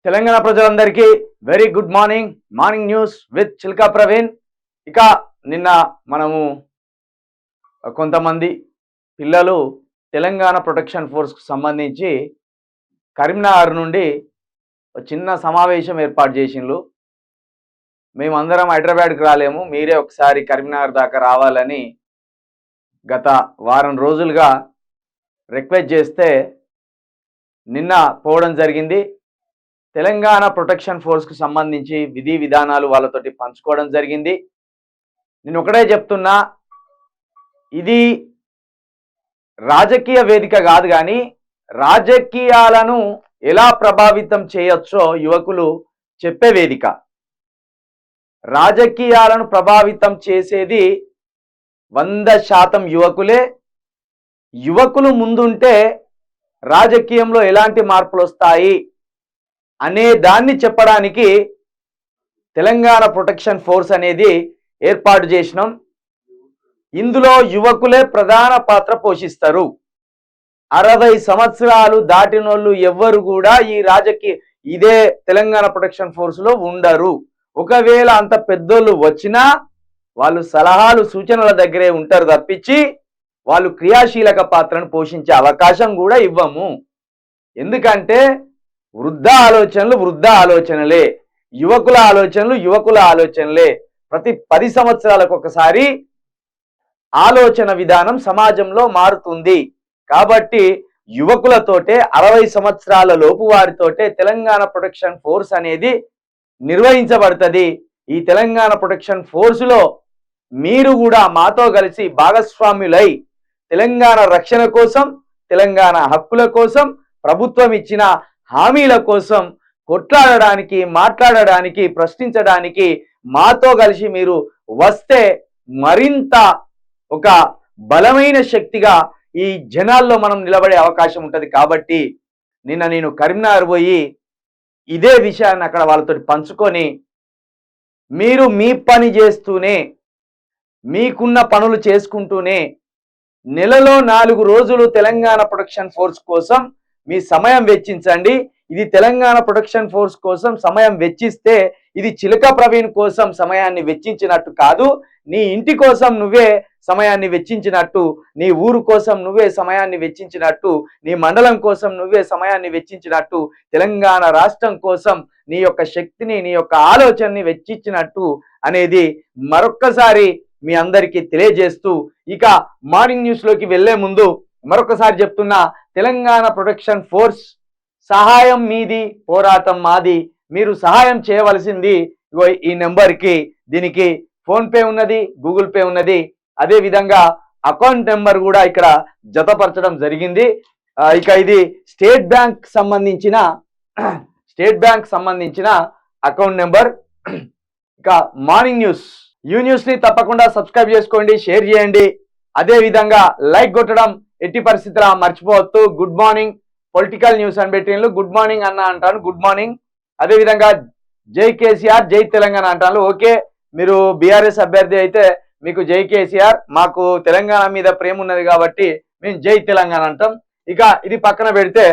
తెలంగాణ ప్రజలందరికీ very good morning news with Chilka Praveen. ఇక నిన్న మనము కొంతమంది పిల్లలు తెలంగాణ ప్రొటెక్షన్ ఫోర్స్కు సంబంధించి కరీంనగర్ నుండి చిన్న సమావేశం ఏర్పాటు చేసిండ్రు. మేమందరం హైదరాబాద్కి రాలేము, మీరే ఒకసారి కరీంనగర్ దాకా రావాలని గత వారం రోజులుగా రిక్వెస్ట్ చేస్తే నిన్న పోవడం జరిగింది. తెలంగాణ ప్రొటెక్షన్ ఫోర్స్కు సంబంధించి విధి విధానాలు వాళ్ళతోటి పంచుకోవడం జరిగింది. నేను ఒకటే చెప్తున్నా, ఇది రాజకీయ వేదిక కాదు, కానీ రాజకీయాలను ఎలా ప్రభావితం చేయొచ్చో యువకులు చెప్పే వేదిక. రాజకీయాలను ప్రభావితం చేసేది 100% యువకులే. యువకులు ముందుంటే రాజకీయంలో ఎలాంటి మార్పులు వస్తాయి అనే దాన్ని చెప్పడానికి తెలంగాణ ప్రొటెక్షన్ ఫోర్స్ అనేది ఏర్పాటు చేసినాం. ఇందులో యువకులే ప్రధాన పాత్ర పోషిస్తారు. 60 సంవత్సరాలు దాటినోళ్ళు ఎవ్వరు కూడా ఇదే తెలంగాణ ప్రొటెక్షన్ ఫోర్స్ లో ఉండరు. ఒకవేళ అంత పెద్దోళ్ళు వచ్చినా వాళ్ళు సలహాలు సూచనల దగ్గరే ఉంటారు తప్పించి వాళ్ళు క్రియాశీలక పాత్రను పోషించే అవకాశం కూడా ఇవ్వము. ఎందుకంటే వృద్ధ ఆలోచనలే, యువకుల ఆలోచనలే. ప్రతి 10 సంవత్సరాలకు ఒకసారి ఆలోచన విధానం సమాజంలో మారుతుంది. కాబట్టి యువకులతోటే 60 సంవత్సరాల లోపు వారితోటే తెలంగాణ ప్రొటెక్షన్ ఫోర్స్ అనేది నిర్వహించబడుతుంది. ఈ తెలంగాణ ప్రొటెక్షన్ ఫోర్సులో మీరు కూడా మాతో కలిసి భాగస్వాములై తెలంగాణ రక్షణ కోసం, తెలంగాణ హక్కుల కోసం, ప్రభుత్వం ఇచ్చిన హామీల కోసం కొట్లాడడానికి, మాట్లాడడానికి, ప్రశ్నించడానికి మాతో కలిసి మీరు వస్తే మరింత ఒక బలమైన శక్తిగా ఈ జనాల్లో మనం నిలబడే అవకాశం ఉంటుంది. కాబట్టి నిన్న నేను కరీంనగర్ పోయి ఇదే విషయాన్ని అక్కడ వాళ్ళతో పంచుకొని, మీరు మీ పని చేస్తూనే, మీకున్న పనులు చేసుకుంటూనే నెలలో 4 రోజులు తెలంగాణ ప్రొటెక్షన్ ఫోర్స్ కోసం మీ సమయం వెచ్చించండి. ఇది తెలంగాణ ప్రొటెక్షన్ ఫోర్స్ కోసం సమయం వెచ్చిస్తే ఇది చిలక ప్రవీణ్ కోసం సమయాన్ని వెచ్చించినట్టు కాదు, నీ ఇంటి కోసం నువ్వే సమయాన్ని వెచ్చించినట్టు, నీ ఊరు కోసం నువ్వే సమయాన్ని వెచ్చించినట్టు, నీ మండలం కోసం నువ్వే సమయాన్ని వెచ్చించినట్టు, తెలంగాణ రాష్ట్రం కోసం నీ యొక్క శక్తిని, నీ యొక్క ఆలోచనని వెచ్చించినట్టు అనేది మరొక్కసారి మీ అందరికీ తెలియజేస్తూ, ఇక మార్నింగ్ న్యూస్ లోకి వెళ్లే ముందు మరొకసారి చెప్తున్నా, తెలంగాణ ప్రొటెక్షన్ ఫోర్స్ సహాయం మీది, పోరాటం మాది. మీరు సహాయం చేయవలసింది ఈ నెంబర్కి. దీనికి ఫోన్ పే ఉన్నది, గూగుల్ పే ఉన్నది, అదే విధంగా అకౌంట్ నెంబర్ కూడా ఇక్కడ జతపరచడం జరిగింది. ఇక ఇది స్టేట్ బ్యాంక్ సంబంధించిన అకౌంట్ నెంబర్. ఇక మార్నింగ్ న్యూస్ న్యూస్ ని తప్పకుండా సబ్స్క్రైబ్ చేసుకోండి, షేర్ చేయండి, అదే విధంగా లైక్ కొట్టడం ఎట్టి పరిస్థితుల్లో మర్చిపోవద్దు. గుడ్ మార్నింగ్ పొలిటికల్ న్యూస్ అని పెట్టిన గుడ్ మార్నింగ్ అన్న అంటాను, గుడ్ మార్నింగ్. అదే విధంగా జై కేసీఆర్, జై తెలంగాణ అంటాను. ఓకే, మీరు బీఆర్ఎస్ అభ్యర్థి అయితే మీకు జై కేసీఆర్, మాకు తెలంగాణ మీద ప్రేమ ఉన్నది కాబట్టి మేము జై తెలంగాణ అంటాం. ఇక ఇది పక్కన పెడితే